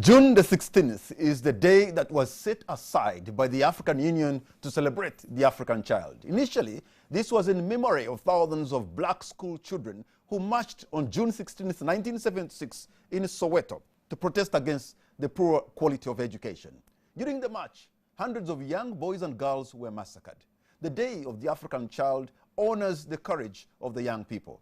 June the 16th is the day that was set aside by the African Union to celebrate the African child. Initially, this was in memory of thousands of black school children who marched on June 16, 1976 in Soweto to protest against the poor quality of education. During the march, hundreds of young boys and girls were massacred. The Day of the African Child honors the courage of the young people.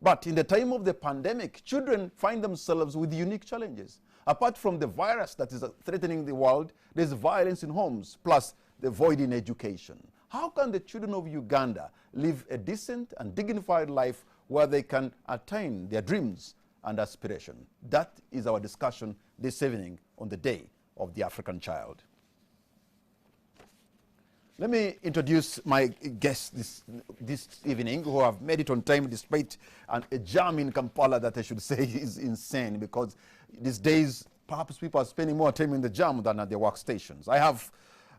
But in the time of the pandemic, children find themselves with unique challenges. Apart from the virus that is threatening the world, there's violence in homes, plus the void in education. How can the children of Uganda live a decent and dignified life where they can attain their dreams and aspirations? That is our discussion this evening on the Day of the African Child. Let me introduce my guests this evening who have made it on time despite a jam in Kampala that I should say is insane, because these days perhaps people are spending more time in the jam than at their workstations. I have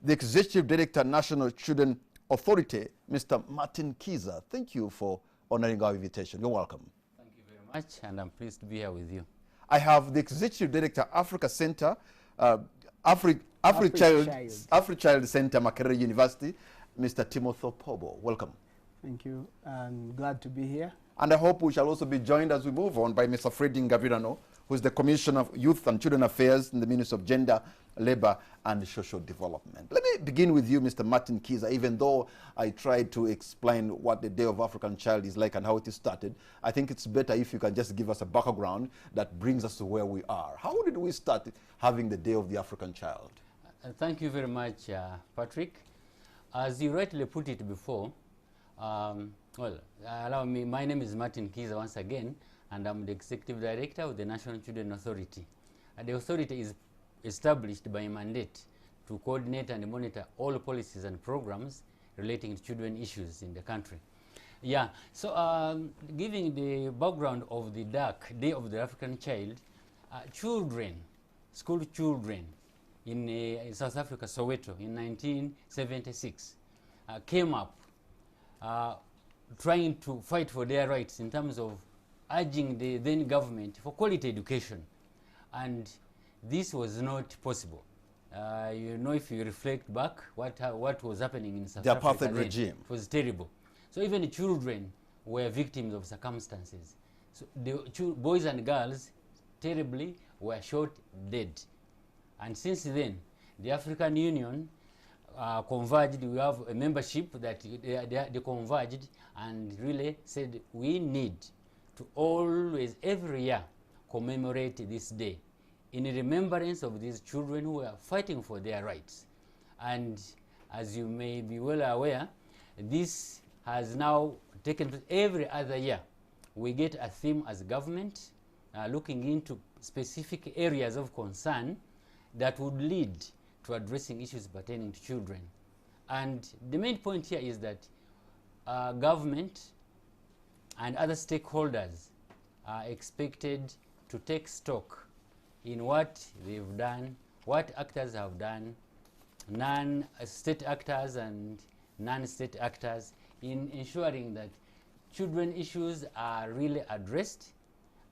the Executive Director, National Children Authority, Mr. Martin Kiza. Thank you for honoring our invitation. You're welcome. Thank you very much, and I'm pleased to be here with you. I have the Executive Director, Africa Center, Afri-Child Center, Makerere University, Mr. Timothy Pobo. Welcome. Thank you. I'm glad to be here. And I hope we shall also be joined as we move on by Mr. Fred Ngavirano, who is the Commissioner of Youth and Children Affairs in the Ministry of Gender, Labor and Social Development. Let me begin with you, Mr. Martin Kiza. Even though I tried to explain what the Day of African Child is like and how it is started, I think it's better if you can just give us a background that brings us to where we are. How did we start having the Day of the African Child? Thank you very much, Patrick. As you rightly put it before, allow me, my name is Martin Kiza once again, and I'm the Executive Director of the National Children Authority. The authority is established by mandate to coordinate and monitor all policies and programs relating to children issues in the country. Yeah, so giving the background of the Day of the African Child, children, school children in South Africa, Soweto, in 1976, came up trying to fight for their rights in terms of urging the then government for quality education. And this was not possible. You know, if you reflect back, what was happening in South Africa, the apartheid regime, it was terrible. So even the children were victims of circumstances. So the boys and girls terribly were shot dead. And since then, the African Union converged. We have a membership that they converged and really said we need to always, every year, commemorate this day in remembrance of these children who are fighting for their rights. And as you may be well aware, this has now taken place every other year. We get a theme as a government looking into specific areas of concern that would lead to addressing issues pertaining to children. And the main point here is that government and other stakeholders are expected to take stock in what they've done, what actors have done, non-state actors and non-state actors, in ensuring that children issues are really addressed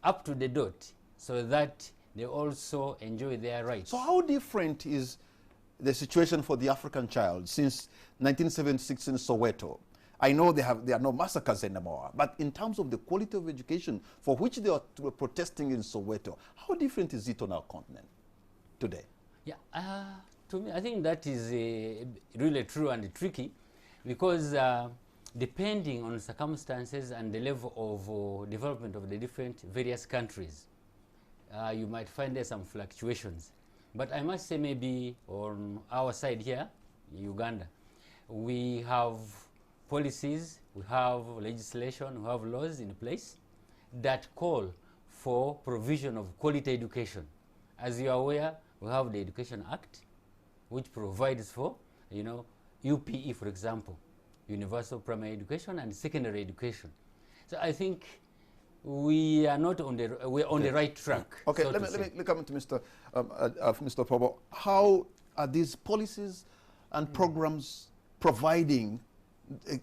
up to the dot so that they also enjoy their rights. So how different is the situation for the African child since 1976 in Soweto? I know there are no massacres anymore, but in terms of the quality of education for which they are protesting in Soweto, how different is it on our continent today? Yeah, to me, I think that is really true and tricky, because depending on circumstances and the level of development of the various countries, you might find there some fluctuations. But I must say, maybe on our side here, Uganda, we have policies, we have legislation, we have laws in place that call for provision of quality education. As you are aware, we have the Education Act, which provides for, you know, UPE, for example, universal primary education and secondary education. So I think we are not on the we're on the right track. Okay, so let me come to Mr. Pobo. How are these policies and programs providing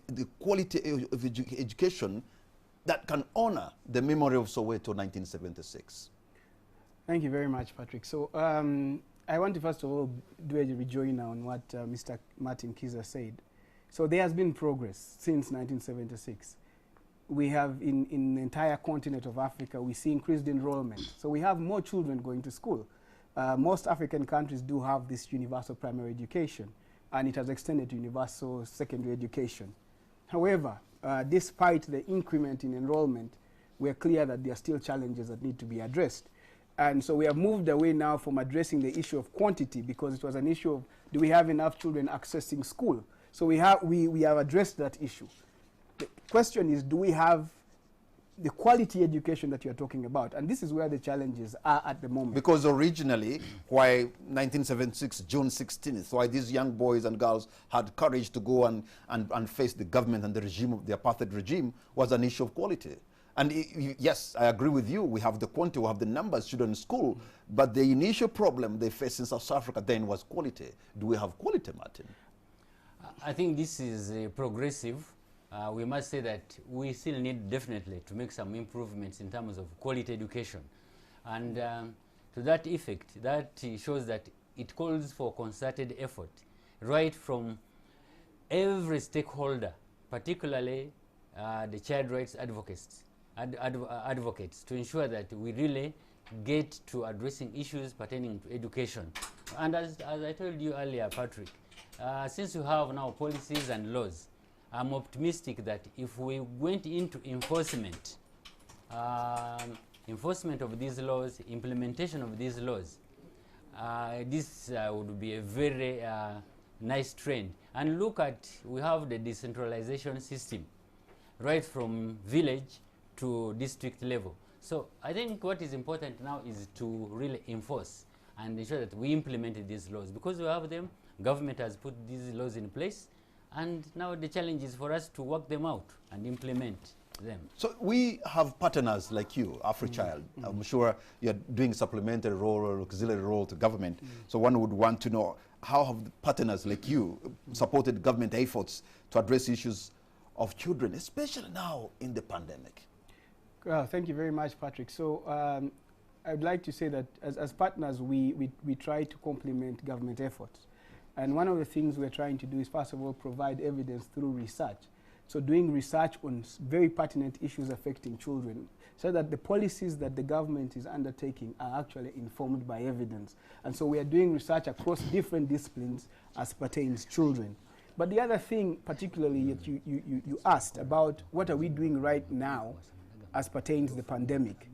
the quality of education that can honor the memory of Soweto 1976? Thank you very much, Patrick. So I want to first of all do a rejoin on what Mr. Martin Kiza said. So there has been progress since 1976. We have in the entire continent of Africa, we see increased enrollment. So we have more children going to school. Most African countries do have this universal primary education, and it has extended to universal secondary education. However, despite the increment in enrollment, we are clear that there are still challenges that need to be addressed. And so we have moved away now from addressing the issue of quantity, because it was an issue of, do we have enough children accessing school? So we have addressed that issue. The question is, do we have the quality education that you're talking about? And this is where the challenges are at the moment. Because originally, why 1976, June 16th, why these young boys and girls had courage to go and face the government and the regime of the apartheid regime was an issue of quality. And yes, I agree with you. We have the quantity, we have the numbers of children in school, but the initial problem they faced in South Africa then was quality. Do we have quality, Martin? I think this is progressive. We must say that we still need definitely to make some improvements in terms of quality education. And to that effect, that shows that it calls for concerted effort, right from every stakeholder, particularly the child rights advocates, to ensure that we really get to addressing issues pertaining to education. And as I told you earlier, Patrick, since we have now policies and laws, I'm optimistic that if we went into enforcement, enforcement of these laws, implementation of these laws, this would be a very nice trend. And look at, we have the decentralization system, right from village to district level. So I think what is important now is to really enforce and ensure that we implement these laws. Because we have them, government has put these laws in place, and now the challenge is for us to work them out and implement them. So we have partners like you, AfriChild. I'm sure you're doing supplementary role or auxiliary role to government. So one would want to know, how have the partners like you supported government efforts to address issues of children, especially now in the pandemic? Thank you very much, Patrick. So I'd like to say that as partners, we try to complement government efforts. And one of the things we're trying to do is, first of all, provide evidence through research. So doing research on very pertinent issues affecting children, so that the policies that the government is undertaking are actually informed by evidence. And so we are doing research across different disciplines as pertains children. But the other thing, particularly, that you asked about what are we doing right now as pertains the pandemic.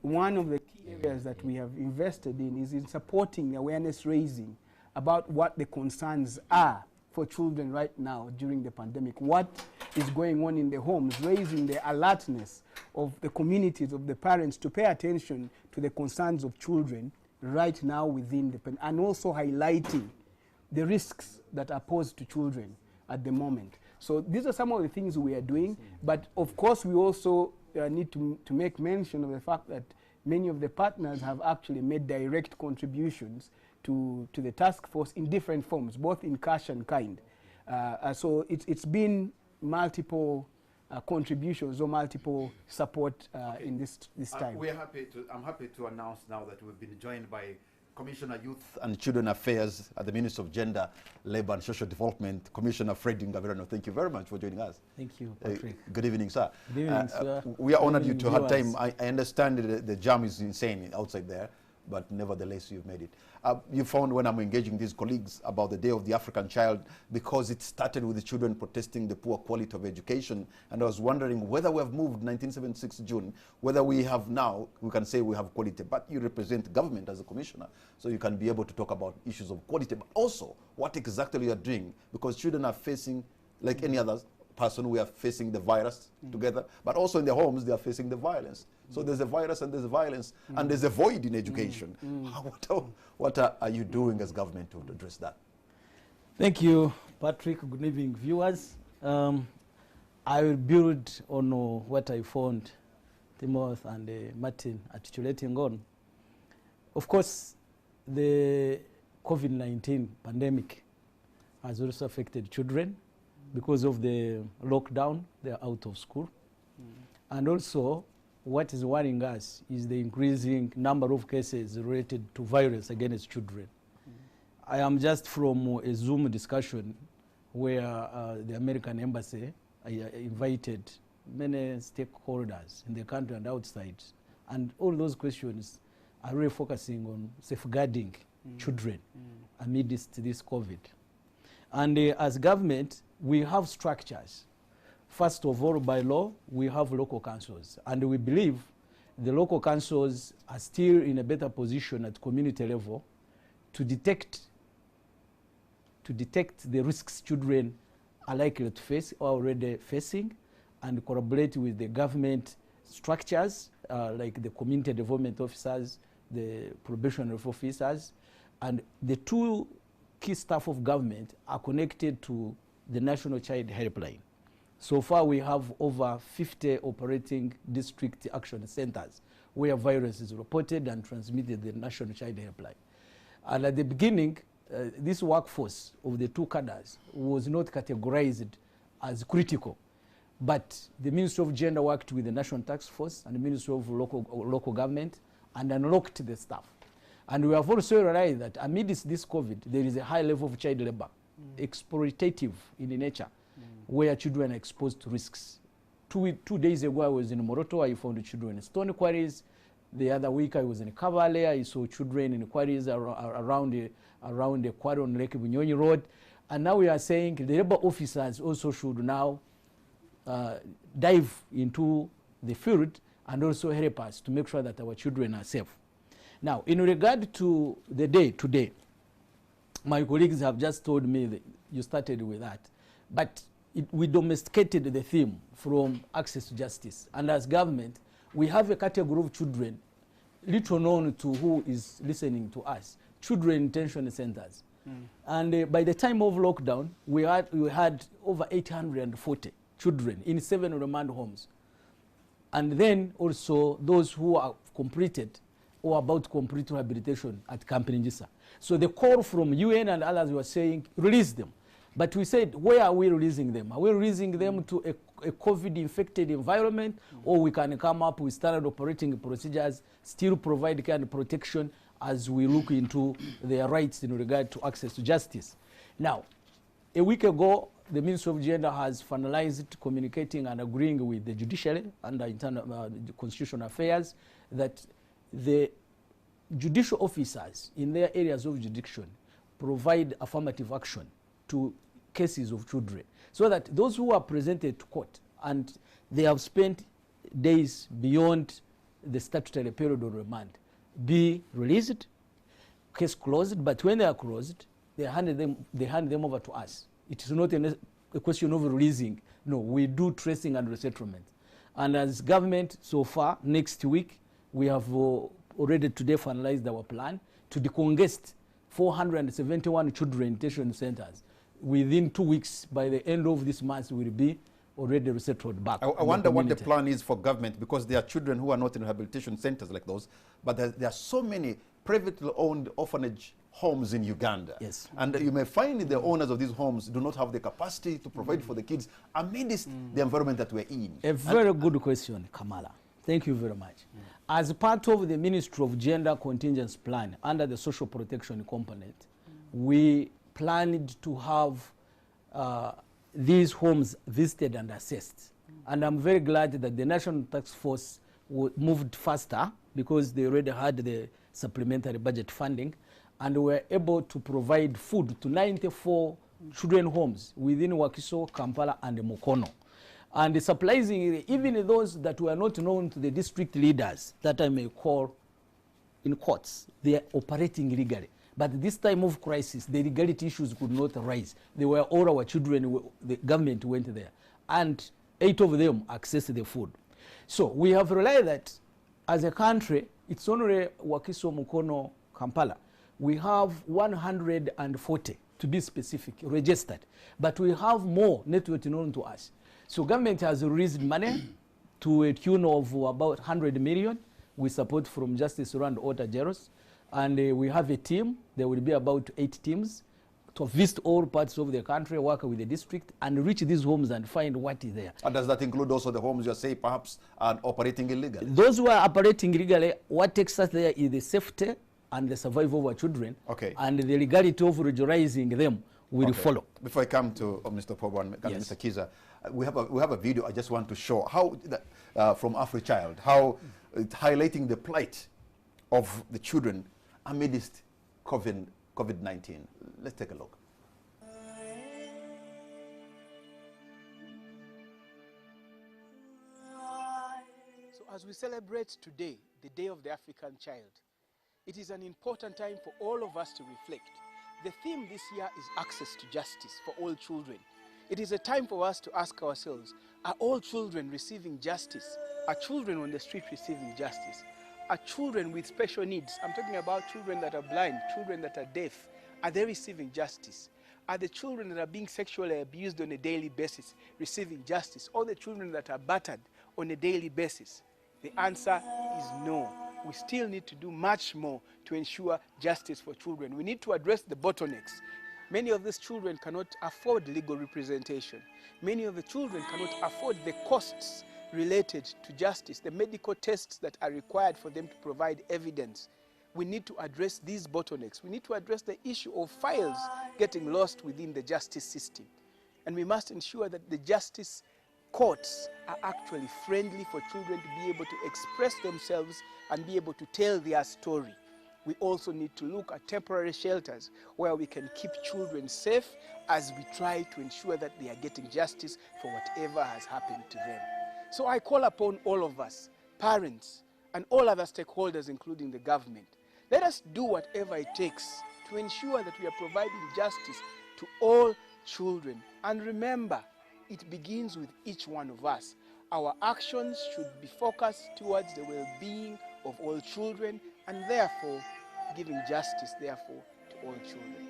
One of the key areas that we have invested in is in supporting awareness raising about what the concerns are for children right now during the pandemic. What is going on in the homes, raising the alertness of the communities, of the parents, to pay attention to the concerns of children right now within the pandemic, and also highlighting the risks that are posed to children at the moment. So these are some of the things we are doing, but of course we also need to make mention of the fact that many of the partners have actually made direct contributions to the task force in different forms, both in cash and kind. So it's been multiple contributions or multiple support in this time. I'm happy to announce now that we've been joined by Commissioner Youth and Children Affairs at the Ministry of Gender, Labour and Social Development, Commissioner Fred Ngavirano. Thank you very much for joining us. Thank you, Patrick. Good evening, sir. Good evening, sir. We are honored you to have time. I understand the jam is insane outside there, but nevertheless, you've made it. You found when I'm engaging these colleagues about the Day of the African Child, because it started with the children protesting the poor quality of education, and I was wondering whether we have moved 1976 June, whether we have now, we can say we have quality, but you represent government as a commissioner, so you can be able to talk about issues of quality, but also what exactly you are doing, because children are facing, like any other person, we are facing the virus together, but also in their homes, they are facing the violence. So there's a virus and there's violence, and there's a void in education. What are you doing as government to address that? Thank you, Patrick. Good evening, viewers. I will build on what I found Timothy and Martin articulating on. Of course, the COVID-19 pandemic has also affected children because of the lockdown. They are out of school. And also, what is worrying us is the increasing number of cases related to violence against children. I am just from a Zoom discussion where the American embassy invited many stakeholders in the country and outside, and all those questions are really focusing on safeguarding children amidst this COVID. And as government, we have structures. First of all, by law, we have local councils, and we believe the local councils are still in a better position at community level to detect the risks children are likely to face or already facing, and collaborate with the government structures like the community development officers, the probation officers, and the two key staff of government are connected to the National Child Helpline. So far we have over 50 operating district action centers where violence is reported and transmitted to the National Child Helpline. And at the beginning, this workforce of the two cadres was not categorized as critical, but the Ministry of Gender worked with the National Task Force and the Ministry of Local Government and unlocked the staff. And we have also realized that amidst this COVID, there is a high level of child labor, exploitative in nature, where children are exposed to risks. Two days ago, I was in Moroto. I found children in stone quarries. The other week, I was in Kavale. I saw children in quarries around the quarry on Lake Bunyonyi Road. And now we are saying the labor officers also should now dive into the field and also help us to make sure that our children are safe. Now, in regard to the day today, my colleagues have just told me that you started with that, but we domesticated the theme from access to justice. And as government, we have a category of children, little known to who is listening to us, children in detention centers. And by the time of lockdown, we had over 840 children in 7 remand homes. And then also those who are completed or about to complete rehabilitation at Camp Njisa. So the call from UN and others were saying, release them. But we said, where are we releasing them? Are we releasing them to a COVID-infected environment, or we can come up with standard operating procedures, still provide kind of protection as we look into their rights in regard to access to justice? Now, a week ago, the Ministry of Gender has finalized communicating and agreeing with the judiciary and the internal constitutional affairs that the judicial officers in their areas of jurisdiction provide affirmative action to cases of children, so that those who are presented to court and they have spent days beyond the statutory period of remand be released, case closed. But when they are closed, they hand them over to us. It is not a question of releasing. No, we do tracing and resettlement. And as government, so far, next week, we have already today finalized our plan to decongest 471 children in detention centers. Within 2 weeks, by the end of this month, we will be already resettled back. I wonder what the plan is for government, because there are children who are not in rehabilitation centers like those, but there are so many privately owned orphanage homes in Uganda. Yes. And you may find the owners of these homes do not have the capacity to provide for the kids amidst the environment that we're in. A very good question, Kamala. Thank you very much. As part of the Ministry of Gender Contingency Plan under the social protection component, we planned to have these homes visited and assessed. And I'm very glad that the National Task Force moved faster because they already had the supplementary budget funding, and were able to provide food to 94 children homes within Wakiso, Kampala, and Mukono. And surprisingly, even those that were not known to the district leaders, that I may call in courts, they are operating legally. But this time of crisis, the legality issues could not arise. They were all our children, the government went there. And 8 of them accessed the food. So we have realized that as a country, it's only Wakiso, Mukono, Kampala. We have 140, to be specific, registered. But we have more network known to us. So government has raised money to a tune of about 100 million with support from Justice around Ota Jeros. And we have a team. There will be about 8 teams to visit all parts of the country, work with the district, and reach these homes and find what is there. And does that include also the homes you say perhaps are operating illegally? Those who are operating illegally, what takes us there is the safety and the survival of our children, okay, and the legality of regularizing them will follow. Before I come to Mr. Pobo and yes. Mr. Kiza, we have a video I just want to show how from AfriChild, how highlighting the plight of the children amidst COVID-19. Let's take a look. So as we celebrate today, the Day of the African Child, it is an important time for all of us to reflect. The theme this year is access to justice for all children. It is a time for us to ask ourselves, are all children receiving justice? Are children on the street receiving justice? Are children with special needs, I'm talking about children that are blind, children that are deaf, are they receiving justice? Are the children that are being sexually abused on a daily basis receiving justice? Or the children that are battered on a daily basis? The answer is no. We still need to do much more to ensure justice for children. We need to address the bottlenecks. Many of these children cannot afford legal representation. Many of the children cannot afford the costs related to justice, the medical tests that are required for them to provide evidence. We need to address these bottlenecks. We need to address the issue of files getting lost within the justice system. And we must ensure that the justice courts are actually friendly for children to be able to express themselves and be able to tell their story. We also need to look at temporary shelters where we can keep children safe as we try to ensure that they are getting justice for whatever has happened to them. So I call upon all of us, parents, and all other stakeholders, including the government. Let us do whatever it takes to ensure that we are providing justice to all children. And remember, it begins with each one of us. Our actions should be focused towards the well-being of all children and therefore giving justice, therefore, to all children.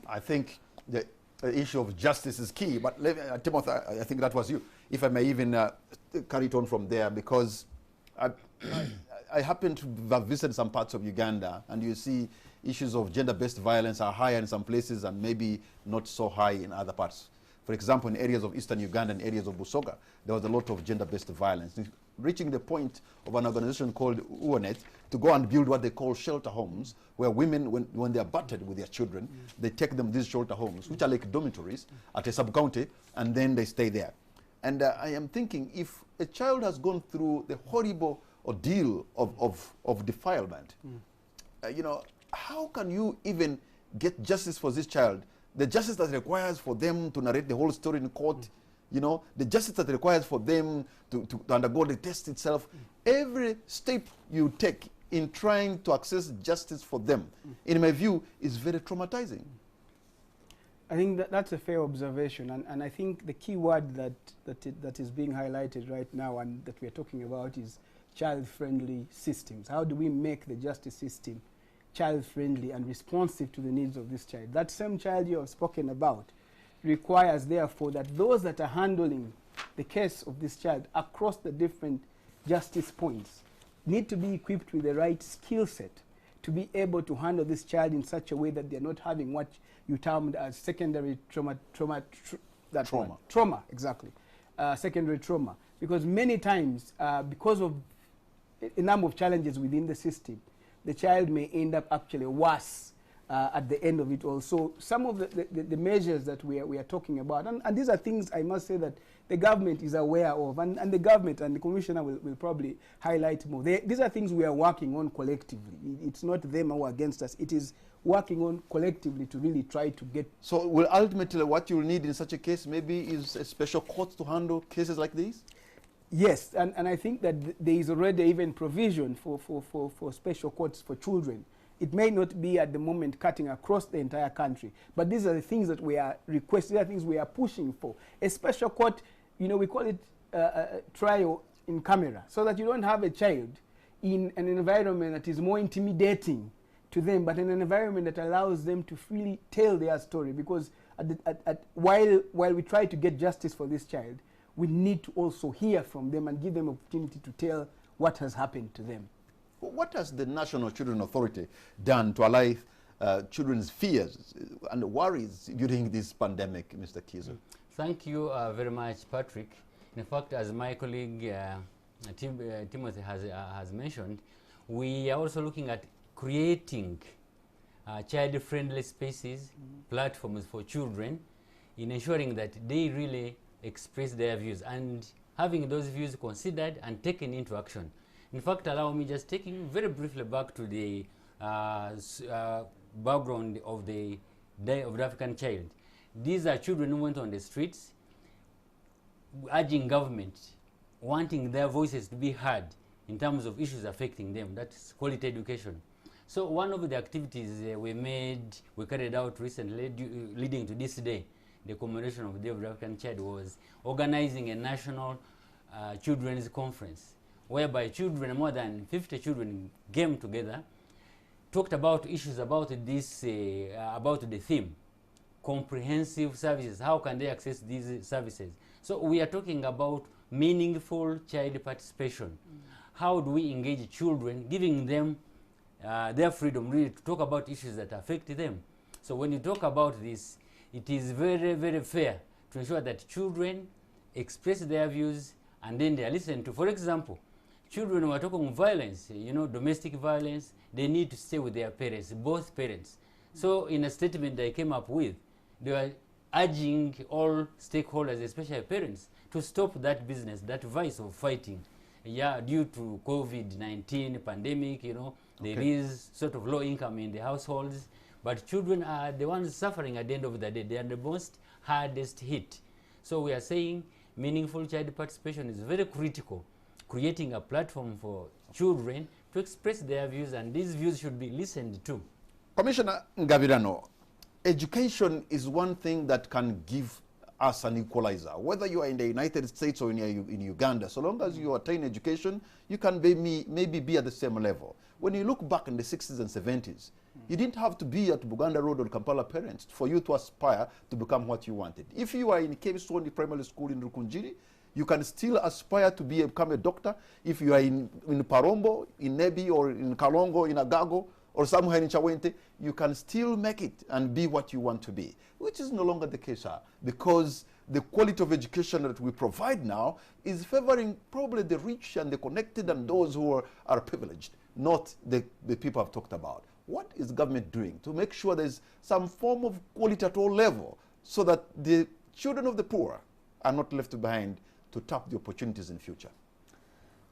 I think the issue of justice is key, but Timothy, I think that was you. If I may even carry it on from there, because I happen to have visited some parts of Uganda, and you see issues of gender-based violence are higher in some places and maybe not so high in other parts. For example, in areas of eastern Uganda and areas of Busoga, there was a lot of gender-based violence, reaching the point of an organization called UONET to go and build what they call shelter homes, where women, when they are battered with their children, they take them to these shelter homes, which are like dormitories at a sub-county, and then they stay there. And I am thinking, if a child has gone through the horrible ordeal of defilement, you know, how can you even get justice for this child? The justice that requires for them to narrate the whole story in court, you know, the justice that requires for them to undergo the test itself. Every step you take in trying to access justice for them, in my view, is very traumatizing. I think that's a fair observation, and I think the key word that is being highlighted right now and that we are talking about is child-friendly systems. How do we make the justice system child-friendly and responsive to the needs of this child? That same child you have spoken about requires, therefore, that those that are handling the case of this child across the different justice points need to be equipped with the right skill set to be able to handle this child in such a way that they're not having what you termed as secondary trauma, exactly, secondary trauma. Because many times, because of a number of challenges within the system, the child may end up actually worse at the end of it all. So some of the measures that we are talking about, and these are things I must say that the government is aware of, and the government and the commissioner will probably highlight more. These are things we are working on collectively. It's not them who are against us. It is working on collectively to really try to get... So will ultimately what you'll need in such a case maybe is a special court to handle cases like these? Yes, and I think that there is already even provision for special courts for children. It may not be at the moment cutting across the entire country, but these are the things that we are requesting, these are things we are pushing for. A special court, you know, we call it trial in camera, so that you don't have a child in an environment that is more intimidating to them, but in an environment that allows them to freely tell their story. Because while we try to get justice for this child, we need to also hear from them and give them opportunity to tell what has happened to them. What has the National Children Authority done to allay children's fears and worries during this pandemic, Mr. Kizo? Thank you very much, Patrick. In fact, as my colleague Timothy has mentioned, we are also looking at creating child-friendly spaces, platforms for children, in ensuring that they really express their views and having those views considered and taken into action. In fact, allow me just taking very briefly back to the background of the Day of the African Child. These are children who went on the streets urging government, wanting their voices to be heard in terms of issues affecting them. That's quality education. So one of the activities we carried out recently leading to this day, the commemoration of the Day of the African Child, was organizing a national children's conference, whereby children, more than 50 children, came together, talked about issues about this, about the theme, comprehensive services. How can they access these services? So we are talking about meaningful child participation. How do we engage children, giving them their freedom really to talk about issues that affect them? So when you talk about this, it is very, very fair to ensure that children express their views and then they are listened to. For example, children who are talking violence, domestic violence, they need to stay with their parents, both parents. So in a statement they came up with, they were urging all stakeholders, especially parents, to stop that business, that vice of fighting. Yeah, due to COVID-19 pandemic, there is sort of low income in the households, but children are the ones suffering at the end of the day. They are the most hardest hit. So we are saying meaningful child participation is very critical, creating a platform for children to express their views, and these views should be listened to. Commissioner Ngabirano, education is one thing that can give us an equalizer. Whether you are in the United States or in Uganda, so long as you attain education, you can maybe be at the same level. When you look back in the 60s and 70s, you didn't have to be at Buganda Road or Kampala parents for you to aspire to become what you wanted. If you are in Kebisoni Primary School in Rukunjiri, you can still aspire to become a doctor. If you are in Parombo, in Nebi, or in Kalongo, in Agago, or somewhere in Chawente, you can still make it and be what you want to be, which is no longer the case, because the quality of education that we provide now is favoring probably the rich and the connected and those who are privileged, not the people I've talked about. What is the government doing to make sure there's some form of quality at all level so that the children of the poor are not left behind to tap the opportunities in future?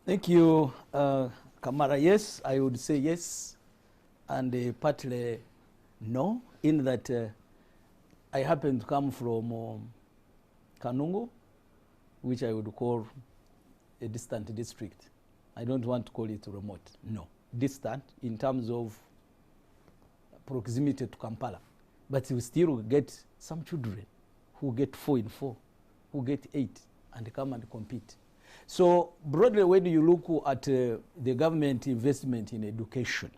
Thank you, Kamara. Yes, I would say yes, and partly no, in that I happen to come from Kanungu, which I would call a distant district. I don't want to call it remote, no. Distant in terms of proximity to Kampala. But we still get some children who get 4 in 4, who get 8, and come and compete. So broadly, when you look at the government investment in education,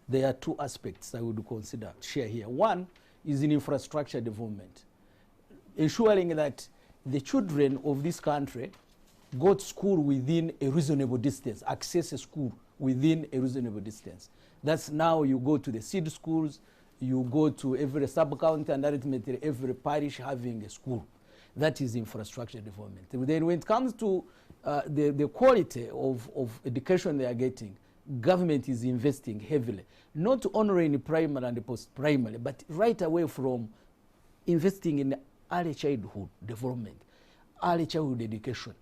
there are 2 aspects I would consider share here. One is in infrastructure development, ensuring that the children of this country go to school within a reasonable distance, access a school within a reasonable distance. That's now you go to the seed schools, you go to every sub-county and ultimately every parish having a school. That is infrastructure development. Then when it comes to the quality of education they are getting, government is investing heavily, not only in primary and post-primary, but right away from investing in early childhood development, early childhood education.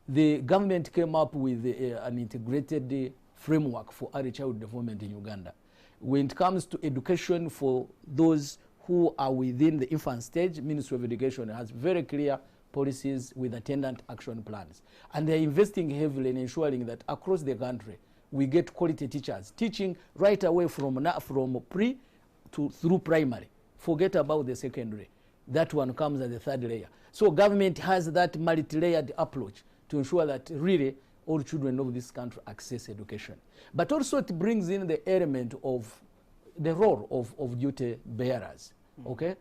The government came up with an integrated framework for early childhood development in Uganda. When it comes to education for those who are within the infant stage, Ministry of Education has very clear policies with attendant action plans. And they're investing heavily in ensuring that across the country, we get quality teachers, teaching right away from pre to through primary. Forget about the secondary. That one comes at the 3rd layer. So government has that multi-layered approach to ensure that really all children of this country access education. But also it brings in the element of the role of duty bearers, okay?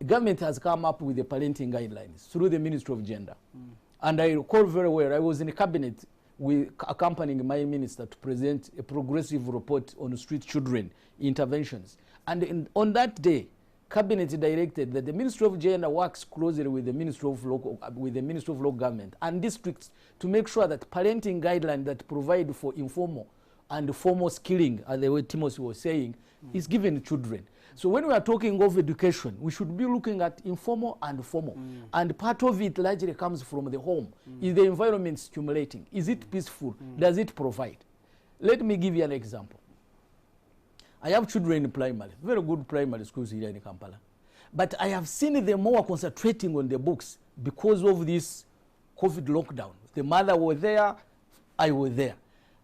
Government has come up with the parenting guidelines through the Ministry of Gender. And I recall very well, I was in a cabinet with accompanying my minister to present a progressive report on street children interventions. And on that day, cabinet directed that the Ministry of Gender works closely with the Ministry of Local Government and districts to make sure that parenting guidelines that provide for informal and formal skilling, as the way Timothy was saying, is given to children. So when we are talking of education, we should be looking at informal and formal. And part of it largely comes from the home. Is the environment stimulating? Is it peaceful? Does it provide? Let me give you an example. I have children in primary, very good primary schools here in Kampala. But I have seen them more concentrating on the books because of this COVID lockdown. The mother was there, I was there.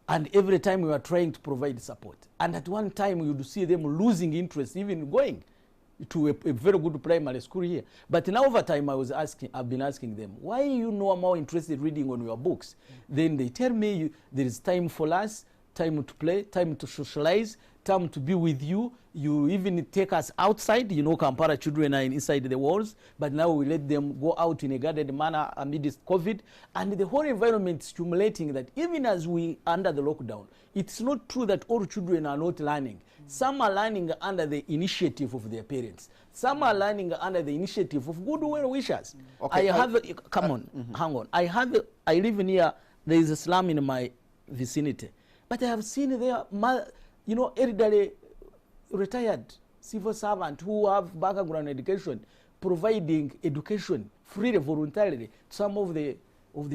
And every time we were trying to provide support. And at one time you would see them losing interest, even going to a very good primary school here. But now over time I've been asking them, why you are more interested reading on your books? Then they tell me there is time for us, time to play, time to socialize, time to be with you. You even take us outside. You know, Kampala children are inside the walls, but now we let them go out in a guarded manner amidst COVID. And the whole environment is stimulating that even as we under the lockdown, it's not true that all children are not learning. Some are learning under the initiative of their parents. Some are learning under the initiative of good well-wishers. Okay, hang on. I live near, there is a slum in my vicinity. But I have seen there, elderly retired civil servants who have background education providing education freely, voluntarily to some of the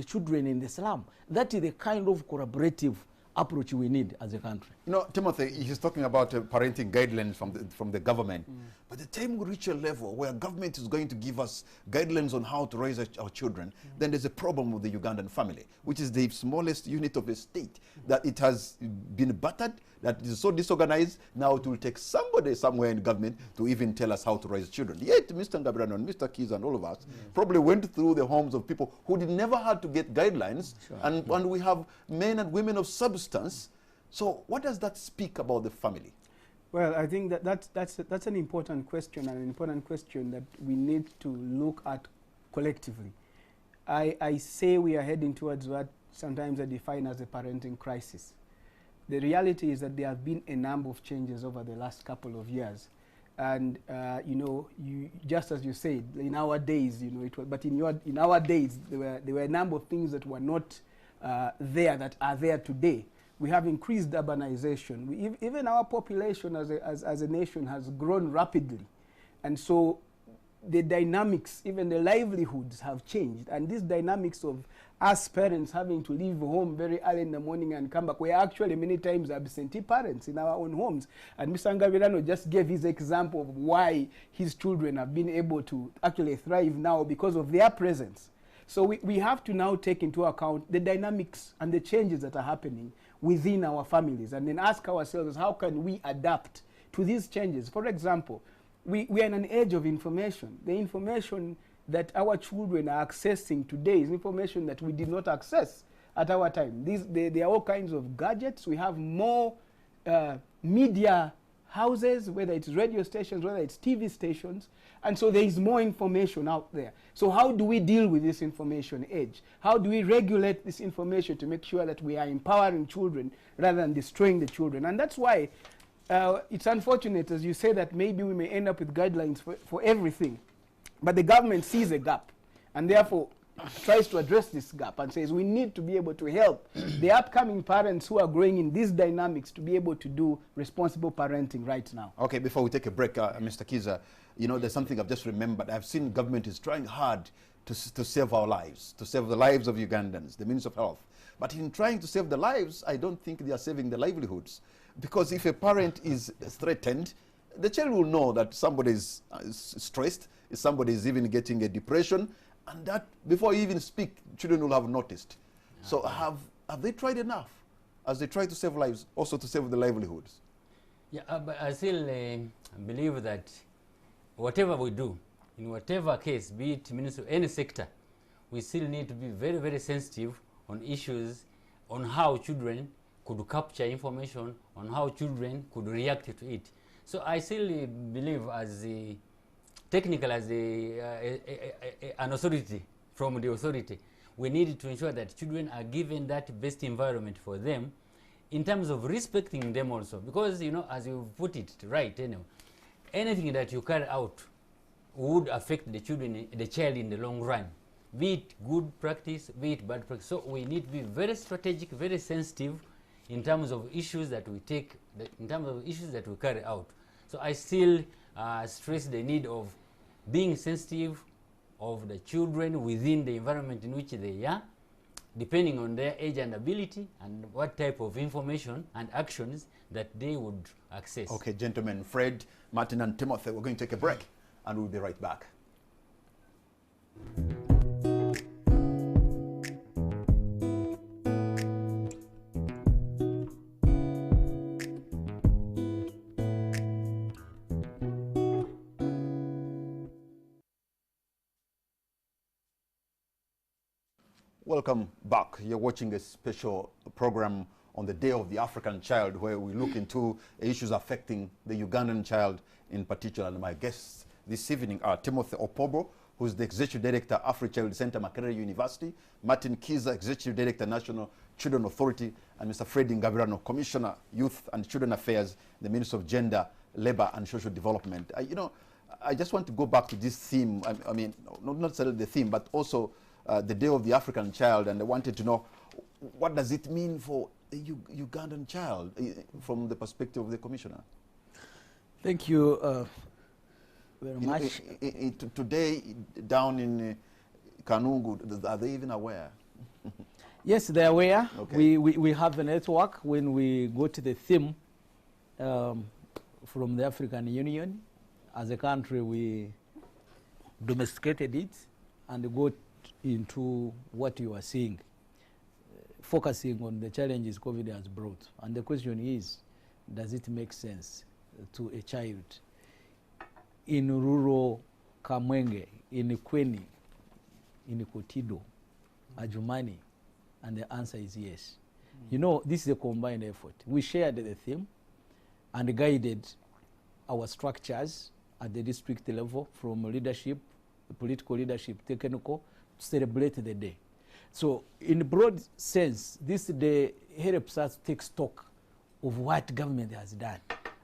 children in the slum. That is the kind of collaborative approach we need as a country. You know, Timothy, he's talking about parenting guidelines from the government. But the time we reach a level where government is going to give us guidelines on how to raise our children, then there's a problem with the Ugandan family, which is the smallest unit of the state, that it has been battered, that is so disorganized. Now it will take somebody somewhere in government to even tell us how to raise children. Yet Mr. Ngabirano and Mr. Keys and all of us probably went through the homes of people who never had to get guidelines, and we have men and women of substance. So what does that speak about the family? Well, I think that's an important question, and an important question that we need to look at collectively. I say we are heading towards what sometimes I define as a parenting crisis. The reality is that there have been a number of changes over the last couple of years. And, just as you said, in our days, but in our days, there were a number of things that were not there that are there today. We have increased urbanization. Even our population as a nation has grown rapidly. And so the dynamics, even the livelihoods have changed. And these dynamics of us parents having to leave home very early in the morning and come back, we are actually many times absentee parents in our own homes. And Mr. Ngabirano just gave his example of why his children have been able to actually thrive now because of their presence. So we have to now take into account the dynamics and the changes that are happening within our families, and then ask ourselves, how can we adapt to these changes? For example, we are in an age of information. The information that our children are accessing today is information that we did not access at our time. There are all kinds of gadgets. We have more media houses, whether it's radio stations, whether it's TV stations, and so there is more information out there. So how do we deal with this information age? How do we regulate this information to make sure that we are empowering children rather than destroying the children? And that's why it's unfortunate, as you say, that maybe we may end up with guidelines for everything. But the government sees a gap and therefore tries to address this gap and says we need to be able to help the upcoming parents who are growing in these dynamics to be able to do responsible parenting right now. Okay, before we take a break, Mr. Kiza, there's something I've just remembered. I've seen government is trying hard to save our lives, to save the lives of Ugandans, the Ministry of Health. But in trying to save the lives, I don't think they are saving the livelihoods. Because if a parent is threatened, the child will know that somebody is stressed, somebody is even getting a depression, and that before you even speak, children will have noticed. So have they tried enough as they try to save lives, also to save the livelihoods? Yeah, but I still believe that whatever we do, in whatever case, be it ministry, any sector, we still need to be very, very sensitive on issues, on how children could capture information, on how children could react to it. So I still believe as technical as an authority from the authority, we need to ensure that children are given that best environment for them in terms of respecting them also. Because, you know, as you put it right, you know, anything that you carry out would affect the children, the child in the long run. Be it good practice, be it bad practice. So we need to be very strategic, very sensitive in terms of issues that we take, in terms of issues that we carry out. So I still stress the need of being sensitive of the children within the environment in which they are, depending on their age and ability and what type of information and actions that they would access. Okay, gentlemen, Fred, Martin, and Timothy, we're going to take a break, and we'll be right back. Welcome back. You're watching a special program on the Day of the African Child, where we look into issues affecting the Ugandan child in particular. And my guests this evening are Timothy Opobo, who's the Executive Director, AfriChild Center, Makerere University, Martin Kiza, Executive Director, National Children Authority, and Mr. Fred Ngabirano, Commissioner, Youth and Children Affairs, the Minister of Gender, Labor and Social Development. You know, I just want to go back to this theme. I mean, not necessarily the theme, but also the Day of the African Child, and I wanted to know, what does it mean for a Ugandan child from the perspective of the Commissioner? Thank you very much. Today, down in Kanungu, are they even aware? Yes, they are aware. Okay. We have a network. When we go to the theme from the African Union, as a country, we domesticated it and go into what you are seeing, focusing on the challenges COVID has brought. And the question is, does it make sense to a child in rural Kamwenge, in Kweni, in Kotido, Ajumani? And the answer is yes. You know, this is a combined effort. We shared the theme and guided our structures at the district level, from leadership, political leadership, technical, to celebrate the day. So in broad sense, this day helps us take stock of what government has done.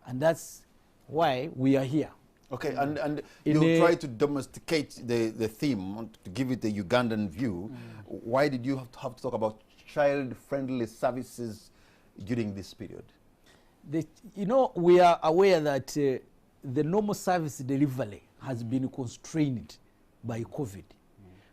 And that's why we are here. Okay, and you try to domesticate the theme, to give it a Ugandan view. Why did you have to talk about child-friendly services during this period? You know, we are aware that the normal service delivery has been constrained by COVID.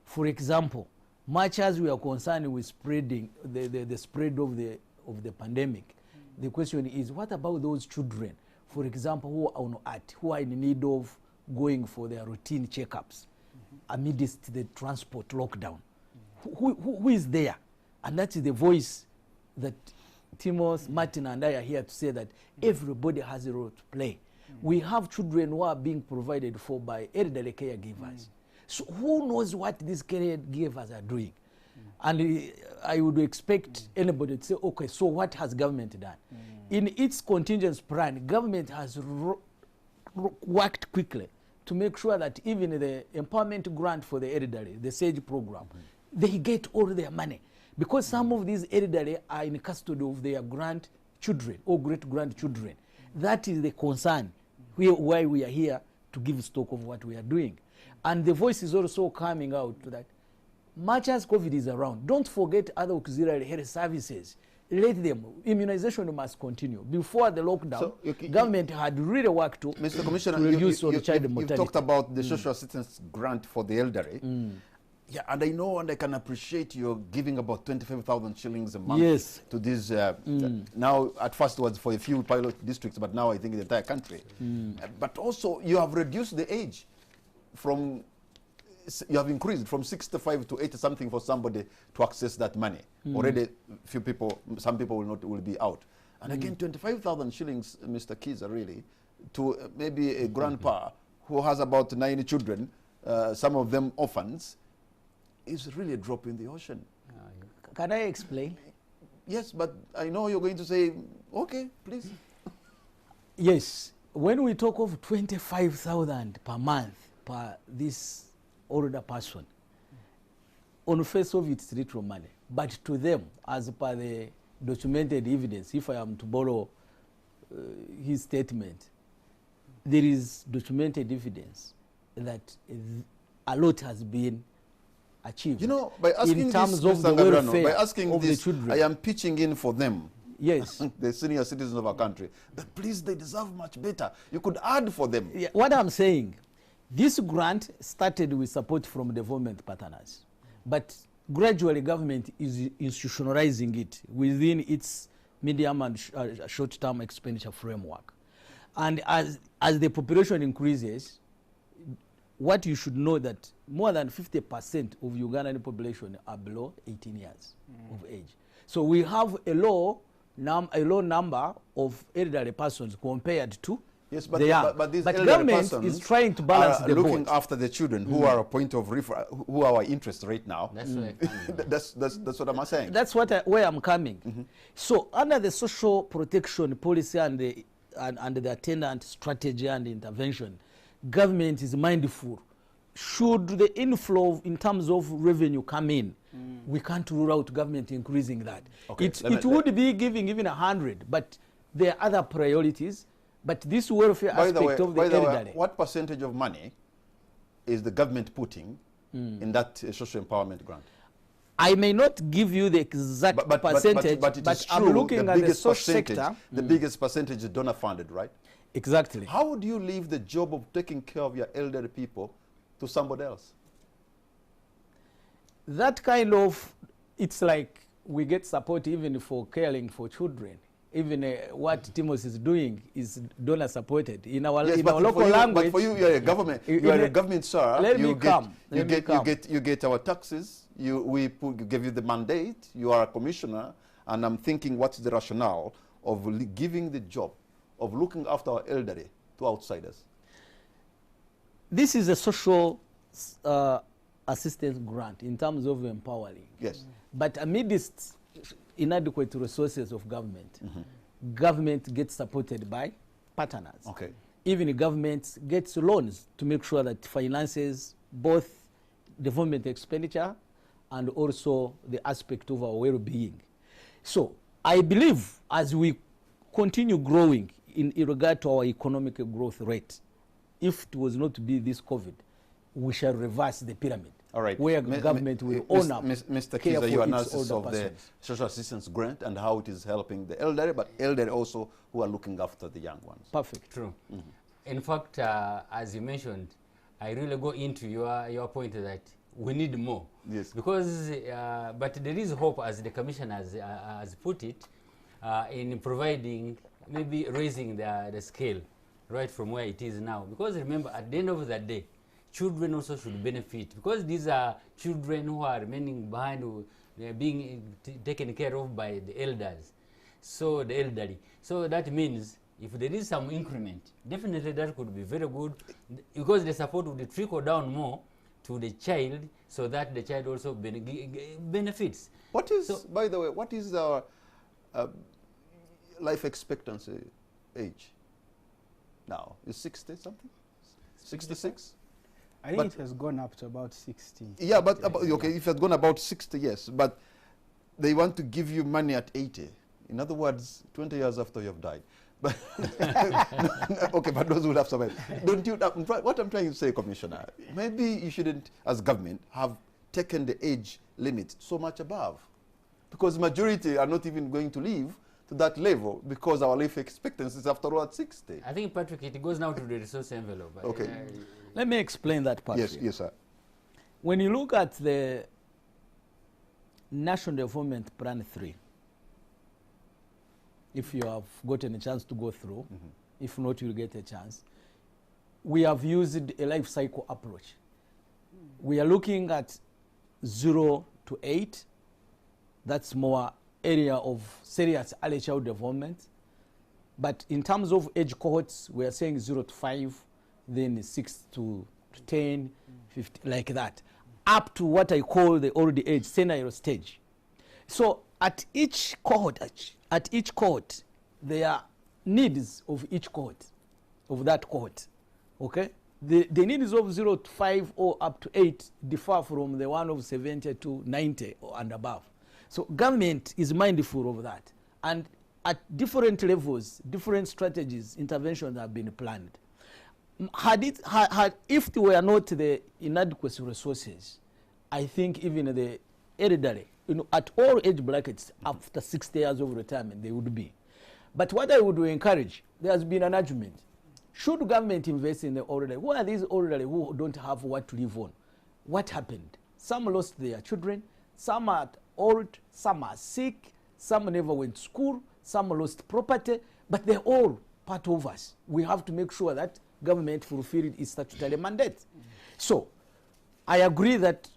For example, much as we are concerned with spreading the spread of the pandemic, the question is, what about those children, for example, who are on ART, who are in need of going for their routine checkups amidst the transport lockdown? Who is there? And that is the voice that Timos, Martin, and I are here to say, that everybody has a role to play. We have children who are being provided for by elderly caregivers. So who knows what these caregivers are doing? And I would expect anybody to say, okay, so what has government done? In its contingency plan, government has worked quickly to make sure that even the empowerment grant for the elderly, the SAGE program, they get all their money. Because some of these elderly are in custody of their grandchildren or great-grandchildren. That is the concern, why we are here to give stock of what we are doing. And the voice is also coming out to that, much as COVID is around, don't forget other auxiliary health services. Let them, immunization must continue. Before the lockdown, so, government had really worked to, Mr. Commissioner, to reduce child mortality. You've talked about the social assistance grant for the elderly. Yeah, and I know and I can appreciate you're giving about 25,000 shillings a month to this. Now, at first it was for a few pilot districts, but now I think the entire country. But also, you have reduced the age from, you have increased from 65 to 80 something for somebody to access that money. Already, few people, some people will be out. And again, 25,000 shillings, Mr. Kiza, really, to maybe a grandpa who has about 9 children, some of them orphans, is really a drop in the ocean. Can I explain? Yes, but I know you're going to say, okay, please. Yes, when we talk of 25,000 per month per this older person, on face of it's little money, but to them, as per the documented evidence, if I am to borrow his statement, there is documented evidence that a lot has been achieved. You know, by asking in terms this, of the Gabriano, welfare by asking of this, the children. I am pitching in for them. Yes. The senior citizens of our country. But please, they deserve much better. You could add for them. Yeah, what I'm saying, this grant started with support from development partners, but gradually government is institutionalizing it within its medium and short-term expenditure framework. And as the population increases, what you should know that more than 50% of Ugandan population are below 18 years of age. So we have a low number of elderly persons compared to Yes, but, the young. but these but elderly government persons is trying to balance are the looking boat. after the children who are a point of who are our interest right now. That's where That's what I'm saying. That's where I'm coming. So under the social protection policy and the attendant strategy and intervention, government is mindful. Should the inflow in terms of revenue come in, we can't rule out government increasing that. Okay, It would be giving even 100, but there are other priorities. But this welfare aspect of the elderly. What percentage of money is the government putting in that social empowerment grant? I may not give you the exact percentage, but it is I'm true, looking at the social sector. The biggest percentage is donor funded, right? Exactly. How would you leave the job of taking care of your elderly people to somebody else? That kind of, it's like we get support even for caring for children. Even what Timos is doing is donor supported in our local language. But for you, you're a government. You are a government, sir. You get our taxes. We give you the mandate. You are a commissioner, and I'm thinking, what's the rationale of giving the job of looking after our elderly to outsiders? This is a social assistance grant in terms of empowering. Yes. But amidst inadequate resources of government, government gets supported by partners. Okay. Even government gets loans to make sure that finances both development expenditure and also the aspect of our well-being. So I believe as we continue growing in regard to our economic growth rate, if it was not to be this COVID, we shall reverse the pyramid. All right. Where government will own up. Mr. Kiza, your analysis of the social assistance grant and how it is helping the elderly, but elderly also who are looking after the young ones. Perfect. True. In fact, as you mentioned, I really go into your point that we need more. Yes. Because, but there is hope, as the Commission has put it, in providing, maybe raising the scale right from where it is now. Because remember, at the end of the day, children also should benefit, because these are children who are remaining behind, who they're being taken care of by the elders, so the elderly. So that means if there is some increment, definitely that could be very good, because the support would trickle down more to the child, so that the child also benefits. What is, by the way, what is our life expectancy age now? Is 60 something? 66? I think it has gone up to about 60. Yeah, but okay, if it had gone about 60, yes, but they want to give you money at 80. In other words, 20 years after you have died. But okay, but those would have survived. Don't you? What I'm trying to say, Commissioner, maybe you shouldn't, as government, have taken the age limit so much above, because majority are not even going to live to that level, because our life expectancy is after all at 60. I think, Patrick, it goes now to the resource envelope. Okay. Let me explain that part. Yes, sir. When you look at the National Development Plan 3, if you have gotten a chance to go through, if not, you'll get a chance. We have used a life cycle approach. We are looking at 0 to 8. That's more area of serious early child development. But in terms of age cohorts, we are saying 0 to 5, then 6 to 10, 15, like that, up to what I call the old age scenario stage. So at each cohort, there are needs of each cohort, of that cohort, okay? the needs of 0 to 5 or up to 8 differ from the one of 70 to 90 and above. So government is mindful of that. And at different levels, different strategies, interventions have been planned. If there were not the inadequate resources, I think even the elderly, at all age brackets, after 60 years of retirement, they would be. But what I would encourage, there has been an argument. Should government invest in the elderly? Who are these elderly who don't have what to live on? What happened? Some lost their children, some are old, some are sick, some never went to school, some lost property, but they're all part of us. We have to make sure that government fulfilled its statutory mandate. So I agree that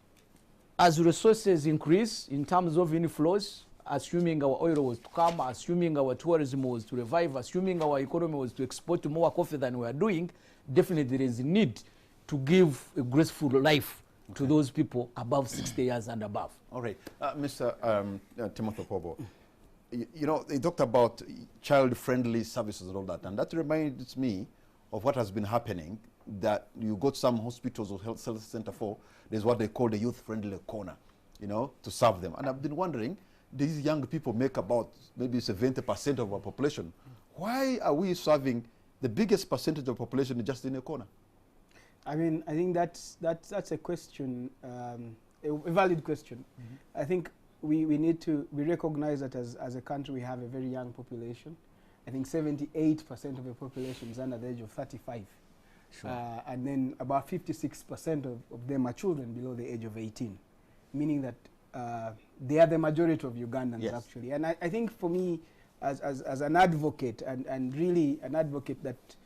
as resources increase in terms of inflows, assuming our oil was to come, assuming our tourism was to revive, assuming our economy was to export more coffee than we are doing, definitely there is a need to give a graceful life to those people above 60 years and above. All right. Mr. Timothy Pobo, you know, they talked about child-friendly services and all that, and that reminds me of what has been happening, that you go to some hospitals or health center for, there's what they call the youth-friendly corner, you know, to serve them. And I've been wondering, these young people make about maybe 70% of our population. Why are we serving the biggest percentage of population just in a corner? I mean, I think that's a question, a valid question. I think we recognize that as a country we have a very young population. I think 78% of the population is under the age of 35. Sure. And then about 56% of them are children below the age of 18, meaning that they are the majority of Ugandans, yes, actually. And I think for me, as an advocate, and really an advocate that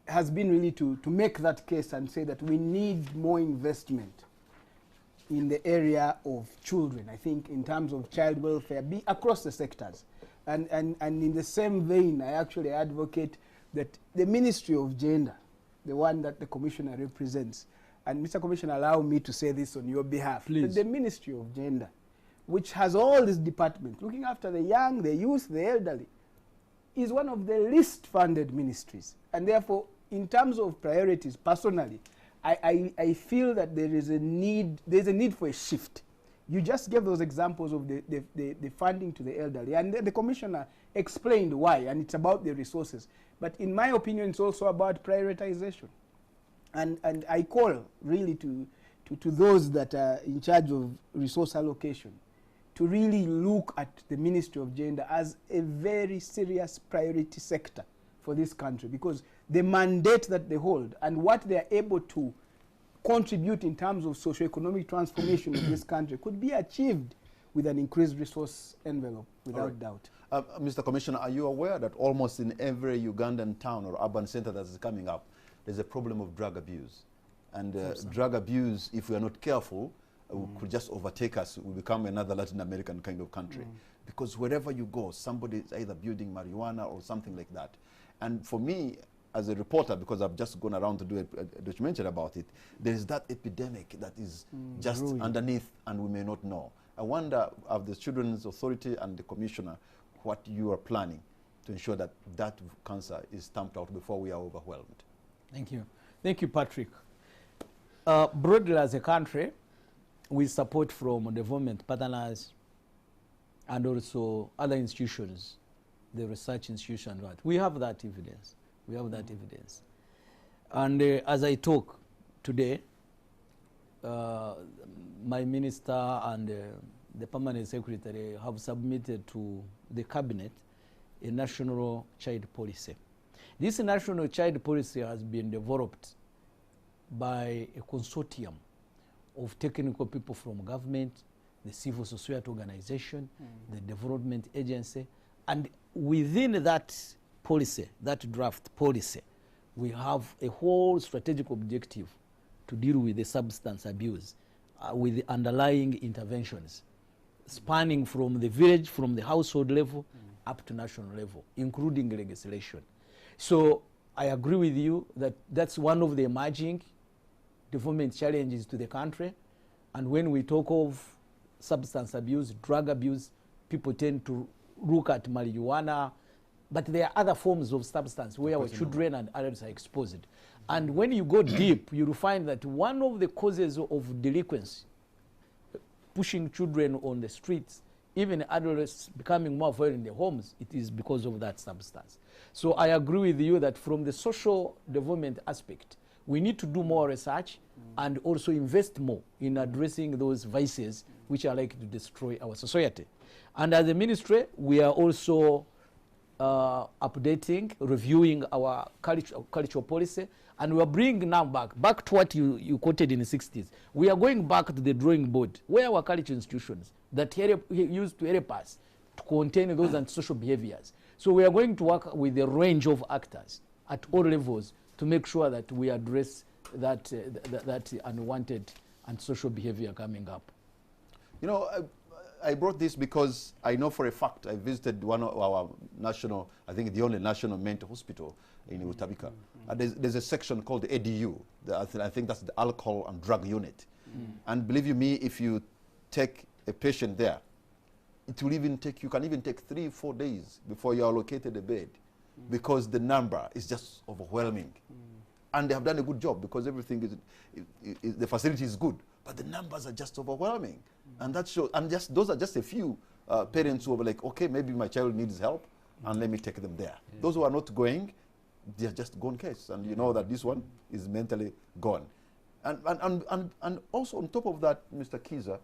has been really to make that case and say that we need more investment in the area of children, I think, in terms of child welfare, be across the sectors. And in the same vein, I actually advocate that the Ministry of Gender, the one that the Commissioner represents, and Mr. Commissioner, allow me to say this on your behalf, please. The Ministry of Gender, which has all these departments, looking after the young, the youth, the elderly, is one of the least funded ministries. And therefore, in terms of priorities, personally, I feel that there's a need for a shift. You just gave those examples of the funding to the elderly, and the Commissioner explained why, and it's about the resources. But in my opinion, it's also about prioritization. And I call really to those that are in charge of resource allocation to really look at the Ministry of Gender as a very serious priority sector for this country, because the mandate that they hold and what they are able to contribute in terms of socio-economic transformation of this country could be achieved with an increased resource envelope, without doubt. Mr. Commissioner, are you aware that almost in every Ugandan town or urban center that is coming up, there's a problem of drug abuse? And drug abuse, if we are not careful, could just overtake us. We become another Latin American kind of country. Because wherever you go, somebody is either building marijuana or something like that. And for me, as a reporter, because I've just gone around to do a documentary about it, there is that epidemic that is just underneath and we may not know. I wonder of the Children's Authority and the Commissioner what you are planning to ensure that that cancer is stamped out before we are overwhelmed. Thank you. Thank you, Patrick. Broadly as a country, with support from development partners and also other institutions, the research institutions, we have that evidence. We have that evidence. And as I talk today, my minister and the permanent secretary have submitted to the cabinet a national child policy. This national child policy has been developed by a consortium of technical people from government, the civil society organization, the development agency, and within that policy, that draft policy, we have a whole strategic objective to deal with the substance abuse with the underlying interventions, spanning from the village, from the household level up to national level, including legislation. So I agree with you that that's one of the emerging development challenges to the country. And when we talk of substance abuse, drug abuse, people tend to look at marijuana, but there are other forms of substance where our children and adults are exposed. And when you go deep, you'll find that one of the causes of delinquency, pushing children on the streets, even adults becoming more violent in their homes, it is because of that substance. So I agree with you that from the social development aspect, we need to do more research and also invest more in addressing those vices which are likely to destroy our society. And as a ministry, we are also updating, reviewing our cultural policy, and we are bringing now back to what you quoted in the 60s. We are going back to the drawing board, where our cultural institutions that used to help us to contain those antisocial behaviors. So we are going to work with a range of actors at all levels to make sure that we address that, that unwanted antisocial behavior coming up. You know, I brought this because I know for a fact I visited one of our national, I think the only national mental hospital in Utabika. There's a section called the ADU. I think that's the alcohol and drug unit. And believe you me, if you take a patient there, it will even take, you can even take 3-4 days before you are allocated a bed, because the number is just overwhelming. And they have done a good job because everything is the facility is good, but the numbers are just overwhelming. And that shows, and just those are just a few parents who are like, okay, maybe my child needs help, and let me take them there. Those who are not going, they are just gone case, and you know that this one is mentally gone. And also on top of that, Mr. Kiza,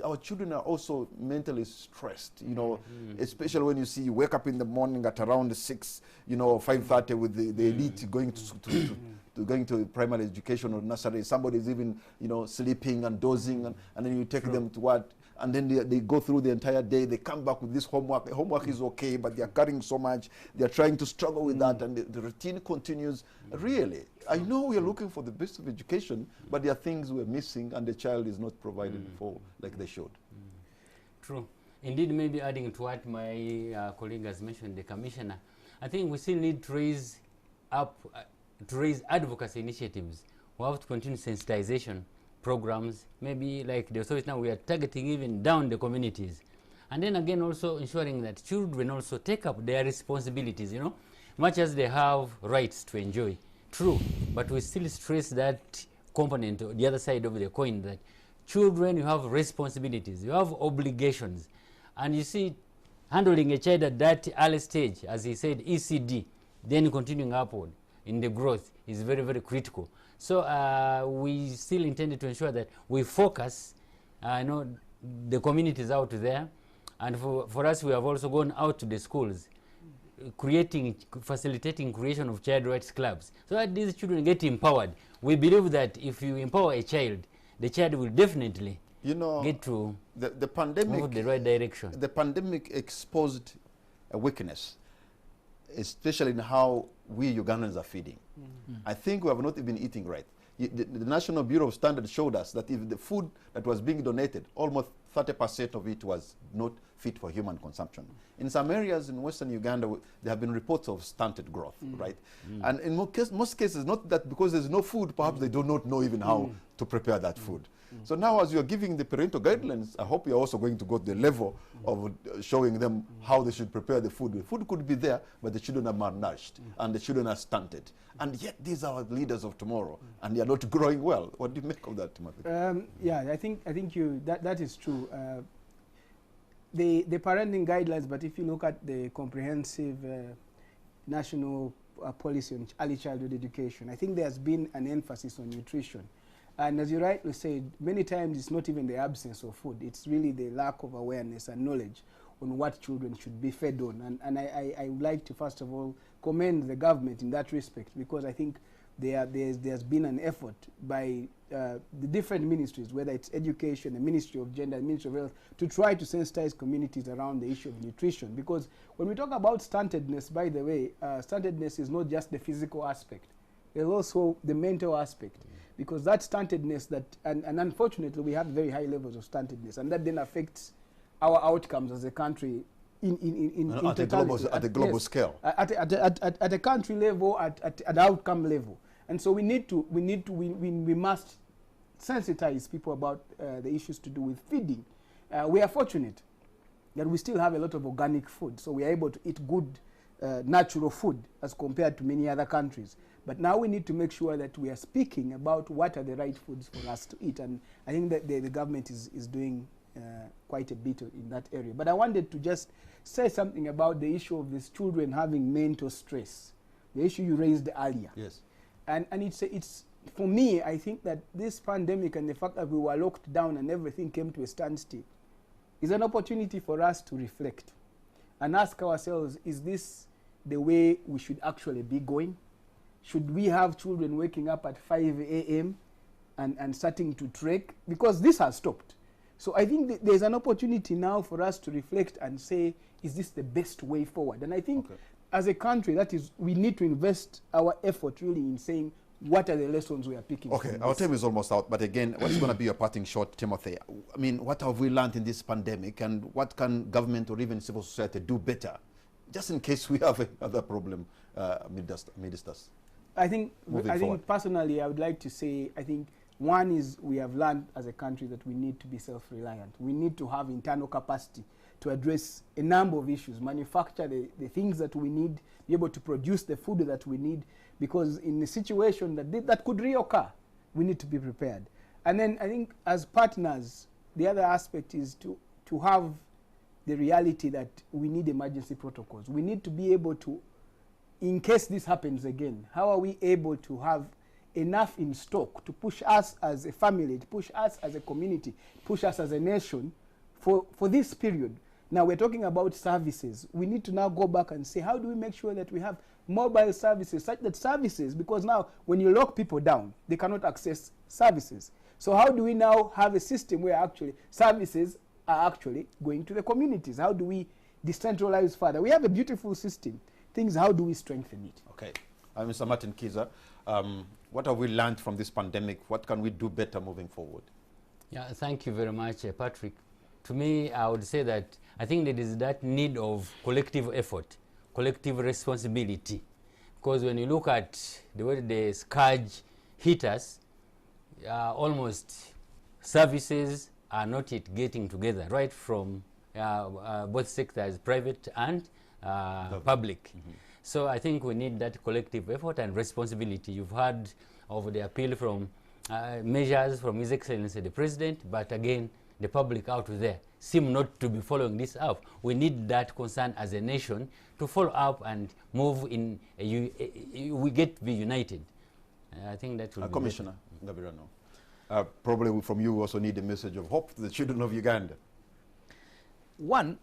our children are also mentally stressed, you know, especially when you see you wake up in the morning at around 6, you know, 5:30 with the elite going going to primary education or nursery. Somebody is even, you know, sleeping and dozing, and then you take them to what, and then they go through the entire day. They come back with this homework. The homework is okay, but they are carrying so much. They are trying to struggle with that, and the routine continues. Really, I know we are looking for the best of education, but there are things we're missing, and the child is not provided for like they should. True. Indeed, maybe adding to what my colleague has mentioned, the commissioner, I think we still need to raise up, to raise advocacy initiatives. We have to continue sensitization programs, maybe like the authorities now, we are targeting even down the communities. And then again, also ensuring that children also take up their responsibilities, you know, much as they have rights to enjoy. True, but we still stress that component, the other side of the coin, that children, you have responsibilities, you have obligations. And you see, handling a child at that early stage, as he said, ECD, then continuing upward in the growth is very, very critical. So we still intended to ensure that we focus, you know, the communities out there. And for us, we have also gone out to the schools, facilitating creation of child rights clubs, so that these children get empowered. We believe that if you empower a child, the child will definitely, you know, get to the pandemic, move the right direction. The pandemic exposed a weakness, especially in how we Ugandans are feeding. I think we have not even eating right. The National Bureau of Standards showed us that if the food that was being donated, almost 30% of it was not fit for human consumption. In some areas in Western Uganda, there have been reports of stunted growth, right? And in most cases, not that because there's no food, perhaps they do not know even how to prepare that food. So now as you're giving the parental guidelines, I hope you're also going to go to the level of showing them how they should prepare the food. The food could be there, but the children are malnourished and the children are stunted. And yet these are leaders of tomorrow, and they are not growing well. What do you make of that, Timothy? Yeah, I think that is true. The parenting guidelines, but if you look at the comprehensive national policy on early childhood education, I think there's been an emphasis on nutrition. And as you rightly said, many times it's not even the absence of food, it's really the lack of awareness and knowledge on what children should be fed on. And I would like to first of all commend the government in that respect, because I think there's been an effort by the different ministries, whether it's education, the Ministry of Gender, the Ministry of Health, to try to sensitize communities around the issue of nutrition. Because when we talk about stuntedness, by the way, stuntedness is not just the physical aspect, there's also the mental aspect. Because that stuntedness, and unfortunately we have very high levels of stuntedness, and that then affects our outcomes as a country at the global scale, at a country level, at an outcome level. And so we must sensitize people about the issues to do with feeding. We are fortunate that we still have a lot of organic food, so we are able to eat good natural food as compared to many other countries. But now we need to make sure that we are speaking about what are the right foods for us to eat. And I think that the government is doing quite a bit in that area. But I wanted to just say something about the issue of these children having mental stress, the issue you raised earlier. Yes. And it's for me, I think that this pandemic and the fact that we were locked down and everything came to a standstill is an opportunity for us to reflect and ask ourselves, is this the way we should actually be going? Should we have children waking up at 5 a.m. and starting to trek? Because this has stopped. So I think there's an opportunity now for us to reflect and say, is this the best way forward? And I think as a country, that is, we need to invest our effort really in saying, what are the lessons we are picking from Okay, our time is almost out, but again, what is going to be your parting shot, Timothy? I mean, what have we learned in this pandemic, and what can government or even civil society do better, just in case we have another problem amidst us? I think personally, I would like to say, I think one is we have learned as a country that we need to be self-reliant. We need to have internal capacity to address a number of issues, manufacture the things that we need, be able to produce the food that we need, because in a situation that could reoccur, we need to be prepared. And then I think as partners, the other aspect is to have the reality that we need emergency protocols. We need to be able to, in case this happens again, how are we able to have enough in stock to push us as a family, to push us as a community, push us as a nation for this period? Now we're talking about services. We need to now go back and say, how do we make sure that we have mobile services, such that services, because now when you lock people down, they cannot access services. So how do we now have a system where actually services are actually going to the communities? How do we decentralize further? We have a beautiful system. Things, how do we strengthen it? Okay. Mr. Martin Kiza, what have we learned from this pandemic? What can we do better moving forward? Yeah, thank you very much, Patrick. To me, I would say that I think there is that need of collective effort, collective responsibility. Because when you look at the way the scourge hit us, almost services are not yet getting together, right from both sectors, private and public. Mm-hmm. So I think we need that collective effort and responsibility. You've heard of the appeal from measures from His Excellency the President, but again, the public out there seem not to be following this up. We need that concern as a nation to follow up and move in, we get to be united. I think that will be Commissioner Gabirano, probably from you also need a message of hope to the children of Uganda. One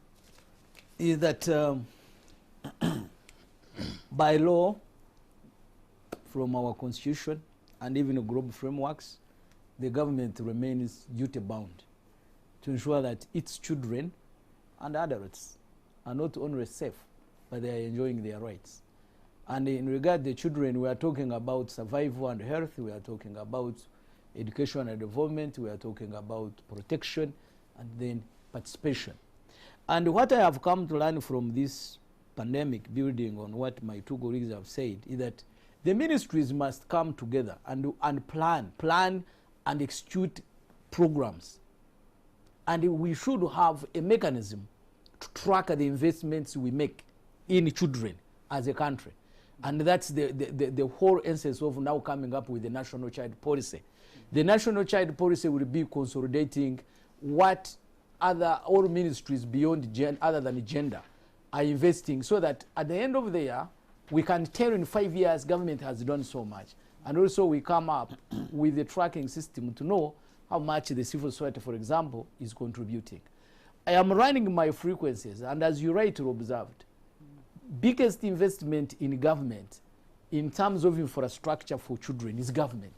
is that by law, from our constitution and even the global frameworks, the government remains duty-bound to ensure that its children and adults are not only safe, but they are enjoying their rights. And in regard to the children, we are talking about survival and health, we are talking about education and development, we are talking about protection, and then participation. And what I have come to learn from this pandemic, building on what my two colleagues have said, is that the ministries must come together and plan and execute programs. And we should have a mechanism to track the investments we make in children as a country. And that's the whole essence of now coming up with the National Child Policy. The National Child Policy will be consolidating what all ministries beyond other than gender are investing, so that at the end of the year, we can tell in 5 years government has done so much. And also we come up with the tracking system to know how much the civil society, for example, is contributing. I am running my frequencies, and as you rightly observed, biggest investment in government in terms of infrastructure for children is government.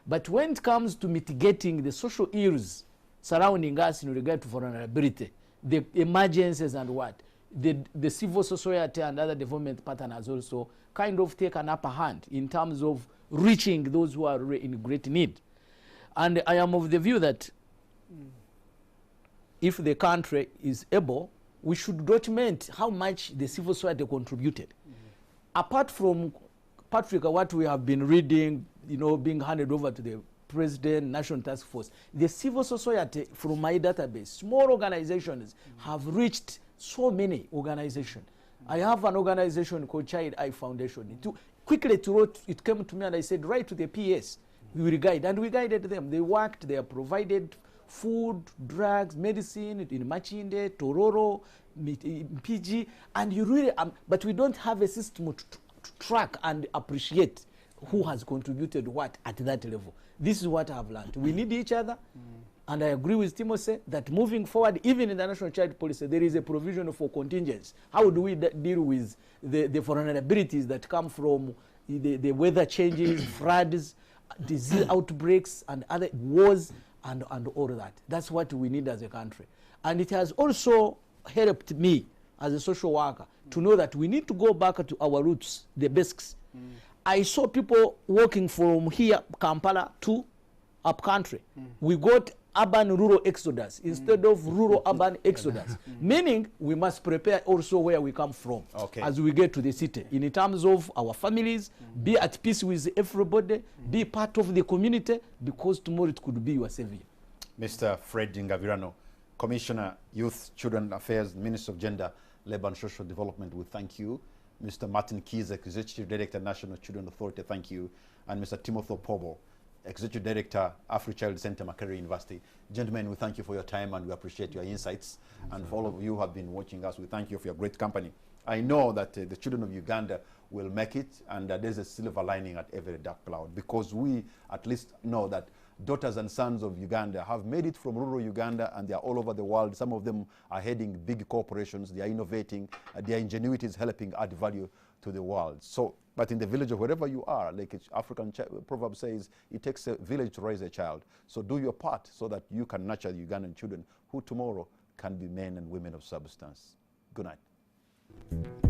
But when it comes to mitigating the social ills surrounding us in regard to vulnerability, the emergencies and what, the civil society and other development partners also kind of take an upper hand in terms of reaching those who are in great need. And I am of the view that if the country is able, we should document how much the civil society contributed. Apart from, Patrick, what we have been reading, being handed over to the President, National Task Force, the civil society, from my database, small organizations have reached so many organizations. I have an organization called Child Eye Foundation. It came to me and I said, write to the PS. We will guide. And we guided them. They worked, they have provided food, drugs, medicine in Machinde, Tororo, PG, and you really, but we don't have a system to track and appreciate who has contributed what at that level. This is what I've learned. We need each other. And I agree with Timothy that moving forward, even in the National Child Policy, there is a provision for contingents. How do we deal with the vulnerabilities that come from the weather changes, floods, disease outbreaks, and other wars, and all of that? That's what we need as a country. And it has also helped me as a social worker to know that we need to go back to our roots, the basics. I saw people walking from here, Kampala, to up country. We got urban-rural exodus instead of rural-urban exodus, meaning we must prepare also where we come from as we get to the city, in terms of our families, be at peace with everybody, be part of the community, because tomorrow it could be your savior. Mr. Fred Ngavirano, Commissioner, Youth, Children Affairs, Minister of Gender, Labour and Social Development, we thank you. Mr. Martin Keys, Executive Director, National Children Authority, thank you. And Mr. Timothy Opobo, Executive Director, Afro-Child Center, Makerere University. Gentlemen, we thank you for your time and we appreciate your insights. And for all of you who have been watching us, we thank you for your great company. I know that the children of Uganda will make it, and there's a silver lining at every dark cloud, because we at least know that daughters and sons of Uganda have made it from rural Uganda, and they are all over the world. Some of them are heading big corporations, they are innovating, their ingenuity is helping add value to the world. So, but in the village or wherever you are, like African proverb says, it takes a village to raise a child. So do your part so that you can nurture the Ugandan children who tomorrow can be men and women of substance. Good night.